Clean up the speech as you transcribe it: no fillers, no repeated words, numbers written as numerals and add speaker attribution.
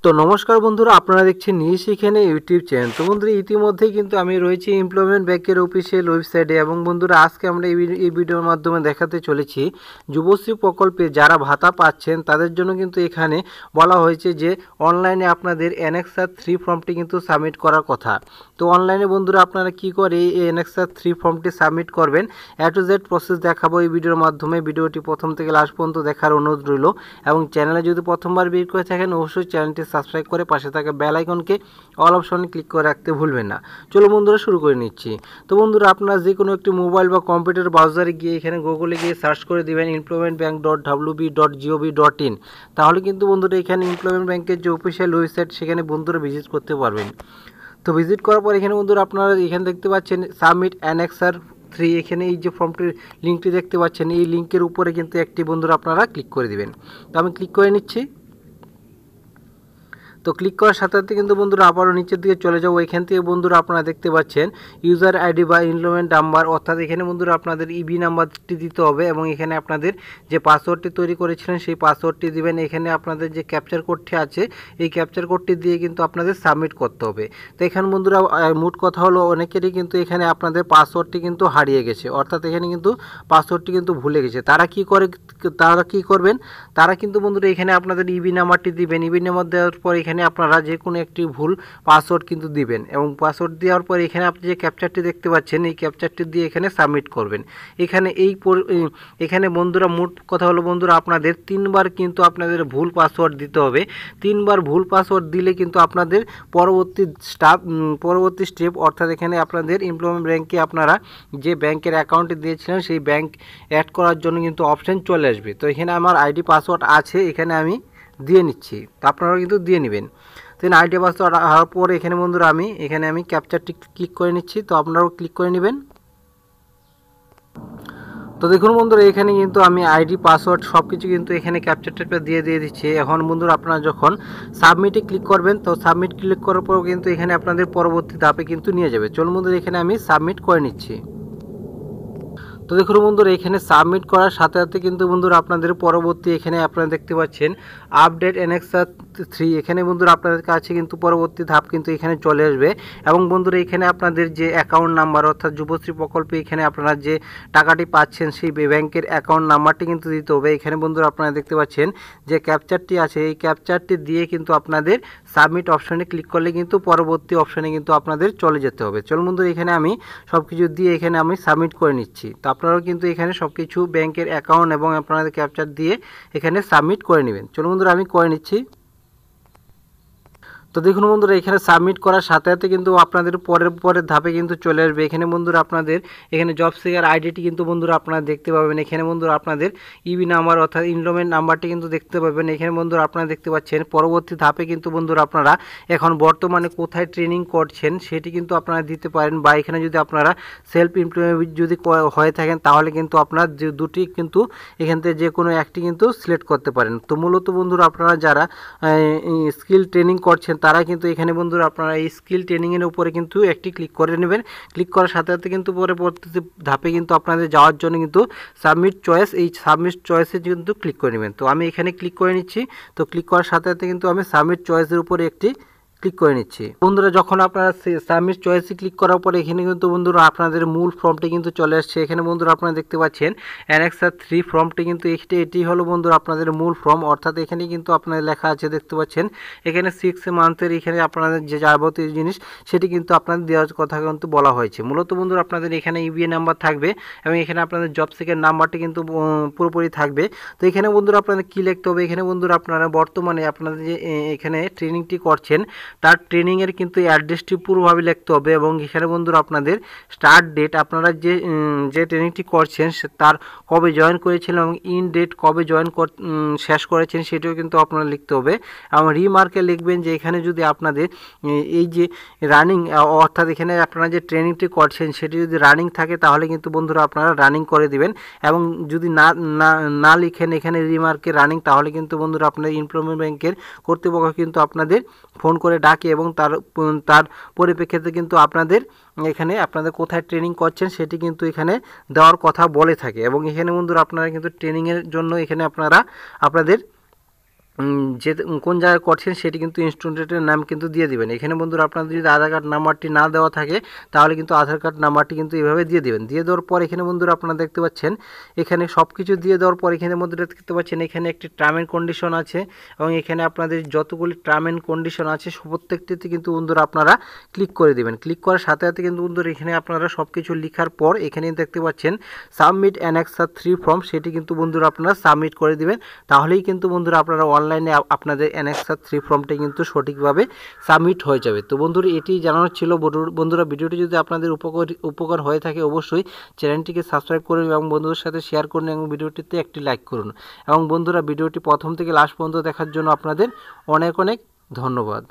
Speaker 1: তো নমস্কার বন্ধুরা, আপনারা দেখছেন নিয়ে সেখানে ইউটিউব চ্যানেল। তো বন্ধুরা, ইতিমধ্যেই কিন্তু আমি রয়েছি এমপ্লয়মেন্ট ব্যাংকের অফিসিয়াল ওয়েবসাইটে এবং বন্ধুরা আজকে আমরা এই ভিডিওর মাধ্যমে দেখাতে চলেছি যুবশ্রী প্রকল্পে যারা ভাতা পাচ্ছেন তাদের জন্য কিন্তু এখানে বলা হয়েছে যে অনলাইনে আপনাদের অ্যানেক্সার 3 ফর্মটি কিন্তু সাবমিট করার কথা। তো অনলাইনে বন্ধুরা আপনারা কি করে এই অ্যানেক্সার 3 ফর্মটি সাবমিট করবেন A to Z প্রসেস দেখাবো এই ভিডিওর মাধ্যমে। ভিডিওটি প্রথম থেকে লাস্ট পর্যন্ত দেখার অনুরোধ রইল এবং চ্যানেলে যদি প্রথমবার ভিজিট করে থাকেন অবশ্যই চ্যানেলটি সাবস্ক্রাইব করে পাশে থাকা বেল আইকনকে অল অপশনে ক্লিক করে রাখতে ভুলবেন না। চলো বন্ধুরা শুরু করে নিচ্ছি। তো বন্ধুরা আপনারা যে কোনো একটি মোবাইল বা কম্পিউটার ব্রাউজারে গিয়ে এখানে গুগলে গিয়ে সার্চ করে দিবেন employmentbank.wb.gov.in। তাহলে কিন্তু বন্ধুরা এখানে এমপ্লয়মেন্ট ব্যাংকের যে অফিসিয়াল ওয়েবসাইট সেখানে বন্ধুরা ভিজিট করতে পারবেন। তো ভিজিট করার পর এখানে বন্ধুরা আপনারা এখানে দেখতে পাচ্ছেন সাবমিট অ্যানেক্সার 3। এখানে এই যে ফর্মটির লিঙ্কটি দেখতে পাচ্ছেন এই লিঙ্কের উপরে কিন্তু একটি বন্ধুরা আপনারা ক্লিক করে দিবেন। তো আমি ক্লিক করে নিচ্ছি। তো ক্লিক করার সাথে সাথে কিন্তু বন্ধুরা আবারও নিচের দিকে চলে যাবো। এখান থেকে বন্ধুরা আপনারা দেখতে পাচ্ছেন ইউজার আইডি বা এনরোলমেন্ট নাম্বার, অর্থাৎ এখানে বন্ধুরা আপনাদের ইবি নাম্বারটি দিতে হবে এবং এখানে আপনাদের যে পাসওয়ার্ডটি তৈরি করেছিলেন সেই পাসওয়ার্ডটি দিবেন। এখানে আপনাদের যে ক্যাপচার কোডটি আছে এই ক্যাপচার কোডটি দিয়ে কিন্তু আপনাদের সাবমিট করতে হবে। তো এখানে বন্ধুরা মোট কথা হলো অনেকেরই কিন্তু এখানে আপনাদের পাসওয়ার্ডটি কিন্তু হারিয়ে গেছে, অর্থাৎ এখানে কিন্তু পাসওয়ার্ডটি কিন্তু ভুলে গেছে। তারা কি করবেন, তারা কিন্তু বন্ধুরা এখানে আপনাদের ইবি নাম্বারটি দিবেন। ইবি নাম্বার দেওয়ার পর এখানে আপনারা যে কোনো একটি ভুল পাসওয়ার্ড কিন্তু দিবেন এবং পাসওয়ার্ড দেওয়ার পর এখানে আপনি যে ক্যাপচারটি দেখতে পাচ্ছেন এই ক্যাপচারটি দিয়ে এখানে সাবমিট করবেন। এখানে বন্ধুরা মোট কথা হলো বন্ধুরা আপনাদের 3বার কিন্তু আপনাদের ভুল পাসওয়ার্ড দিতে হবে। 3বার ভুল পাসওয়ার্ড দিলে কিন্তু আপনাদের পরবর্তী স্টেপ অর্থাৎ এখানে আপনাদের এমপ্লয়মেন্ট ব্যাংকে আপনারা যে ব্যাংকের অ্যাকাউন্টে দিয়েছিলেন সেই ব্যাংক অ্যাড করার জন্য কিন্তু অপশন চলে আসবে। তো এখানে আমার আইডি পাসওয়ার্ড আছে, এখানে আমি দিয়ে নিচ্ছি। তো আপনারাও কিন্তু দিয়ে নেবেন। তো আইডি পাসওয়ার্ড হওয়ার পর এখানে বন্ধুরা আমি ক্যাপচারটি ক্লিক করে নিচ্ছি। তো আপনারাও ক্লিক করে নেবেন। তো দেখুন বন্ধুরা এখানে কিন্তু আমি আইডি পাসওয়ার্ড সব কিছু কিন্তু এখানে ক্যাপচারটা দিয়ে দিচ্ছি। এখন বন্ধুরা আপনারা যখন সাবমিটে ক্লিক করবেন তো সাবমিট ক্লিক করার পর কিন্তু এখানে আপনাদের পরবর্তী ধাপে কিন্তু নিয়ে যাবে। চলুন বন্ধুরা এখানে আমি সাবমিট করে নিচ্ছি। তো দেখুন বন্ধুরা এখানে সাবমিট করার সাথে সাথে কিন্তু বন্ধুরা আপনাদের পরবর্তী এখানে আপনারা দেখতে পাচ্ছেন আপডেট অ্যানেক্সার 3। এখানে বন্ধুরা আপনাদের কাছে কিন্তু পরবর্তী ধাপ কিন্তু এখানে চলে আসবে এবং বন্ধুরা এখানে আপনাদের যে অ্যাকাউন্ট নাম্বার অর্থাৎ যুবশ্রী প্রকল্পে এখানে আপনারা যে টাকাটি পাচ্ছেন সেই ব্যাংকের অ্যাকাউন্ট নাম্বারটি কিন্তু দিতে হবে। এখানে বন্ধুরা আপনারা দেখতে পাচ্ছেন যে ক্যাপচারটি আছে এই ক্যাপচারটি দিয়ে কিন্তু আপনাদের সাবমিট অপশনে ক্লিক করলে কিন্তু পরবর্তী অপশনে কিন্তু আপনাদের চলে যেতে হবে। চলুন বন্ধুরা এখানে আমি সব কিছু দিয়ে এখানে আমি সাবমিট করে নিচ্ছি। তো আপনারাও কিন্তু এখানে সব কিছু ব্যাংকের অ্যাকাউন্ট এবং আপনাদের ক্যাপচার দিয়ে এখানে সাবমিট করে নেবেন। চলুন বন্ধুরা আমি করে নিচ্ছি। তো দেখুন বন্ধুরা এখানে সাবমিট করার সাথে সাথে কিন্তু আপনাদের পরের ধাপে কিন্তু চলে আসবে। এখানে বন্ধুরা আপনাদের এখানে জব সিকার আইডিটি কিন্তু বন্ধুরা আপনারা দেখতে পাবেন। এখানে বন্ধুরা আপনাদের ইবি নাম্বার অর্থাৎ এনরোলমেন্ট নাম্বারটি কিন্তু দেখতে পাবেন। এখানে বন্ধুরা আপনারা দেখতে পাচ্ছেন পরবর্তী ধাপে কিন্তু বন্ধুরা আপনারা এখন বর্তমানে কোথায় ট্রেনিং করছেন সেটি কিন্তু আপনারা দিতে পারেন বা এখানে যদি আপনারা সেলফ এমপ্লয়েমেন্ট যদি হয়ে থাকেন তাহলে কিন্তু আপনারা যে দুটি কিন্তু এখান থেকে যে কোনো একটি কিন্তু সিলেক্ট করতে পারেন। তো মূলত বন্ধুরা আপনারা যারা স্কিল ট্রেনিং করছেন তারা কিন্তু এখানে বন্ধুরা আপনারা এই স্কিল ট্রেনিংয়ের উপরে কিন্তু একটি ক্লিক করে নেবেন। ক্লিক করার সাথে সাথে কিন্তু পরবর্তী ধাপে কিন্তু আপনাদের যাওয়ার জন্য কিন্তু সাবমিট চয়েস এই সাবমিট চয়েসে কিন্তু ক্লিক করে নেবেন। তো আমি এখানে ক্লিক করে নিচ্ছি। তো ক্লিক করার সাথে সাথে কিন্তু আমি সাবমিট চয়েসের উপরে একটি ক্লিক করে নিচ্ছি। বন্ধুরা যখন আপনারা সাবমিট চয়েসে ক্লিক করার পরে এখানে কিন্তু বন্ধুরা আপনাদের মূল ফর্মটি কিন্তু চলে আসছে। এখানে বন্ধুরা আপনারা দেখতে পাচ্ছেন অ্যানেক্সার 3 ফর্মটি কিন্তু এটি হলো বন্ধুরা আপনাদের মূল ফর্ম, অর্থাৎ এখানে কিন্তু আপনাদের লেখা আছে দেখতে পাচ্ছেন এখানে 6 মান্থের এখানে আপনাদের যে যাবতীয় জিনিস সেটি কিন্তু আপনাদের দেওয়ার কথা কিন্তু বলা হয়েছে। মূলত বন্ধুরা আপনাদের এখানে ইবিএ নাম্বার থাকবে এবং এখানে আপনাদের জব সিকের নাম্বারটি কিন্তু পুরোপুরি থাকবে। তো এখানে বন্ধুরা আপনাদের কী লিখতে হবে, এখানে বন্ধুরা আপনারা বর্তমানে আপনাদের যে এখানে ট্রেনিংটি করছেন তার ট্রেনিংয়ের কিন্তু অ্যাড্রেসটি পুরোভাবে লিখতে হবে এবং এখানে বন্ধুরা আপনাদের স্টার্ট ডেট আপনারা যে ট্রেনিংটি করছেন তার কবে জয়েন করেছিলেন এবং ইন ডেট কবে শেষ করেছেন সেটিও কিন্তু আপনারা লিখতে হবে এবং রিমার্কে লিখবেন যে এখানে যদি আপনাদের এই যে রানিং অর্থাৎ এখানে আপনারা যে ট্রেনিংটি করছেন সেটি যদি রানিং থাকে তাহলে কিন্তু বন্ধুরা আপনারা রানিং করে দিবেন এবং যদি না লিখেন এখানে রিমার্কে রানিং তাহলে কিন্তু বন্ধুরা আপনাদের এমপ্লয়মেন্ট ব্যাংকের কর্তৃপক্ষ কিন্তু আপনাদের ফোন করে ডাকে এবং তার পরিপ্রেক্ষিতে কিন্তু আপনাদের এখানে আপনাদের কোথায় ট্রেনিং করছেন সেটি কিন্তু এখানে দেওয়ার কথা বলে থাকে এবং এখানে বন্ধুরা আপনারা কিন্তু ট্রেনিংয়ের জন্য এখানে আপনারা আপনাদের যে কোন জায়গায় করছেন সেটি কিন্তু স্টুডেন্টের নাম কিন্তু দিয়ে দিবেন। এখানে বন্ধুরা আপনাদের যদি আধার কার্ড নাম্বারটি না দেওয়া থাকে তাহলে কিন্তু আধার কার্ড নাম্বারটি কিন্তু এভাবে দিয়ে দিবেন। দিয়ে দেওয়ার পর এখানে বন্ধুরা আপনারা দেখতে পাচ্ছেন এখানে সব কিছু দিয়ে দেওয়ার পর এখানে বন্ধুরা দেখতে পাচ্ছেন এখানে একটি টার্ম অ্যান্ড কন্ডিশন আছে এবং এখানে আপনাদের যতগুলি টার্ম অ্যান্ড কন্ডিশন আছে প্রত্যেকটিতে কিন্তু বন্ধুরা আপনারা ক্লিক করে দিবেন। ক্লিক করার সাথে সাথে কিন্তু বন্ধুরা এখানে আপনারা সব কিছু লেখার পর এখানে দেখতে পাচ্ছেন সাবমিট অ্যানেক্সার 3 ফর্ম, সেটি কিন্তু বন্ধুরা আপনারা সাবমিট করে দিবেন। তাহলেই কিন্তু বন্ধুরা আপনারা অনলাইনে আপনাদের অ্যানেক্সার 3 ফর্মটি কিন্তু সঠিকভাবে সাবমিট হয়ে যাবে। তো বন্ধুরা এটি জানানোর ছিল। বন্ধুরা ভিডিওটি যদি আপনাদের উপকার হয়ে থাকে অবশ্যই চ্যানেলটিকে সাবস্ক্রাইব করুন এবং বন্ধুদের সাথে শেয়ার করুন এবং ভিডিওটিতে একটি লাইক করুন। এবং বন্ধুরা ভিডিওটি প্রথম থেকে লাস্ট পর্যন্ত দেখার জন্য আপনাদের অনেক অনেক ধন্যবাদ।